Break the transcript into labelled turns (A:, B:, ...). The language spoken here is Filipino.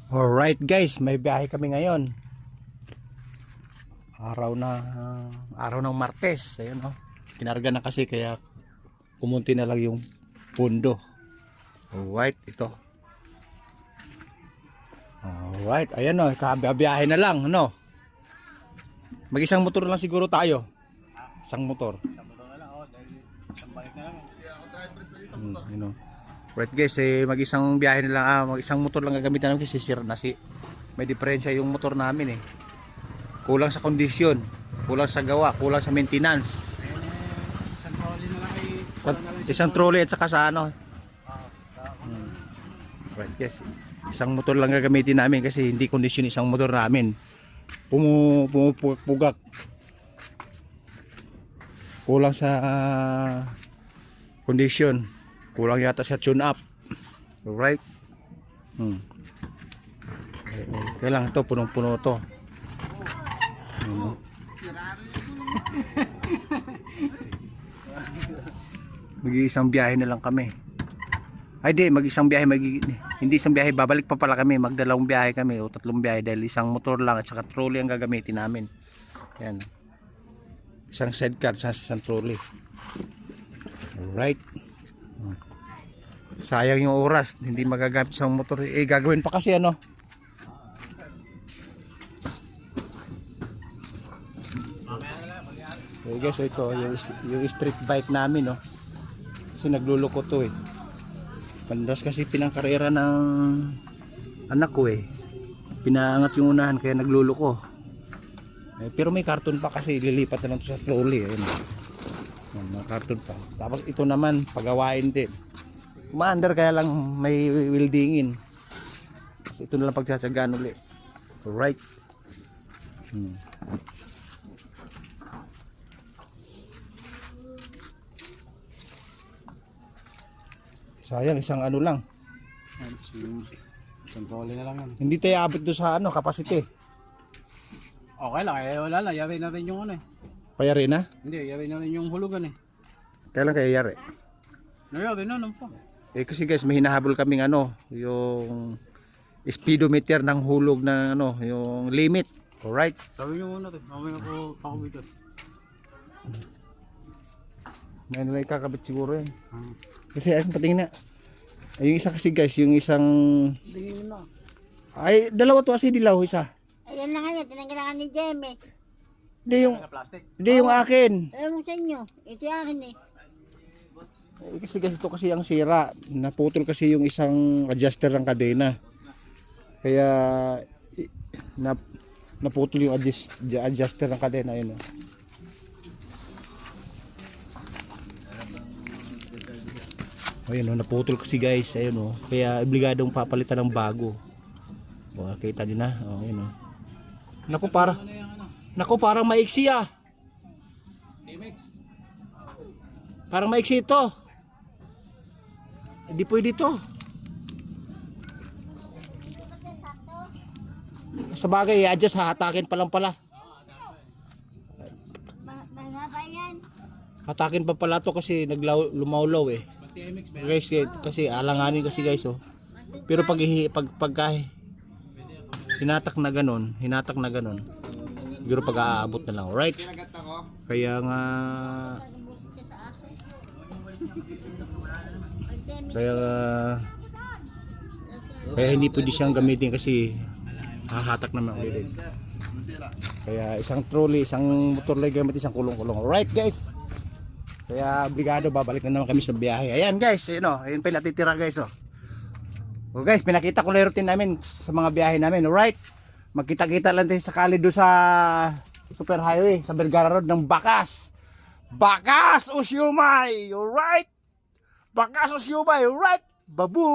A: Alright guys, may biyahe kami ngayon. Araw ng Martes. Ayun oh. Kinarga na kasi kaya kumunti na lang yung pundo. Alright, ito. Alright, ayan oh, kabiyahe na lang, ano? Mag-isang motor lang siguro tayo. Isang motor.
B: Isang motor na lang, dahil isang balik na lang.
A: You know. Right guys, mag-isang biyahe na lang, mag-isang motor lang gagamitan namin kasi sira na may diferensya yung motor namin eh. Kulang sa kondisyon, kulang sa gawa, kulang sa maintenance.
B: Isang trolley na lang
A: Isang trolley at saka sa ano. Right guys, isang motor lang gagamitin namin kasi hindi kondisyon isang motor namin. Pumupugak. Kulang sa kondisyon. Kulang yata sa tune up. Alright. Kailangan to punong-puno to. Mag-iisang biyahe na lang kami. Ay di, mag-isang biyahe, hindi isang biyahe, babalik pa pala kami, magdalawang biyahe kami o tatlong biyahe dahil isang motor lang at saka trolley ang gagamitin namin. Yan. Isang sidecar, isang trolley. Alright. Sayang yung oras, hindi magagamit sa motor. Gagawin pa kasi ano. Guys, ito yung street bike namin, no. Kasi nagluluko to eh. Pandas kasi pinangkarera ng anak ko eh. Pinaangat yung unahan kaya nagluluko. Pero may karton pa kasi ililipat na lang to sa trolley. Ayun. May karton pa. Tapos ito naman pagawain din. Umaandar kaya lang may weldingin. So, ito na lang pagsasagaan ulit. Alright. Sayang isang ano lang.
B: Isang trolley na lang yan.
A: Hindi tayo abot do sa ano capacity.
B: Okay lang, wala na, yari na rin yung ano eh.
A: Payari na?
B: Hindi, yari na rin yung hulugan eh.
A: Kailan kaya yari?
B: Nayari na, po.
A: Kasi guys, may hinahabol kaming ano, yung speedometer ng hulog ng ano, yung limit. Alright.
B: Sabi nyo muna ito, mamaya ko pakabit ito.
A: Ngayon lang kakabit siguro yan. Kasi ay patingin na. Ay, yung isa kasi guys, yung isang
B: Tingin na.
A: ay dalawa to kasi dilaw isa.
C: Ayan na nga yan, tinanggalan ni Jeme.
A: Hindi yung
B: Sa plastic.
A: hindi yung akin.
C: Alam mo sa inyo, ito yung akin eh.
A: Kasi guys, ito kasi ang sira. Naputol kasi yung isang adjuster ng kadena. Kaya naputol yung adjuster ng kadena yun. Ayun, naputol kasi guys, ayun oh. Kaya obligadong papalitan ng bago. O, kita din na. Oh, ayun oh. Naku, parang maiksi ah.
B: DMX.
A: Parang maiksi ito. Hindi pwede ito. Sa bagay, i-adjust, hatakin pa lang pala.
C: Mahaba yan.
A: Hatakin pa pala to kasi lumawlaw eh.
B: DMX ba?
A: Guys, kasi alanganin kasi guys oh. Pero pag hinatak na ganun, siguro pag aabot na lang, right? Kaya nga kaya hindi pwede siyang gamitin kasi hahatak naman ulit. Kaya isang trolley, isang motor lang gamit, isang kulong-kulong. Alright guys. Kaya obligado babalik na naman kami sa biyahe. Ayan guys, ayun oh, ayun pa natitira guys oh. So guys, pinakita ko lang routine namin sa mga biyahe namin. Alright. Magkita-kita lang tayo sakali do sa super highway sa Vergara Road ng Bakas. Bakas o Siumay. Alright. Bakas o Siumay. Alright. Babu.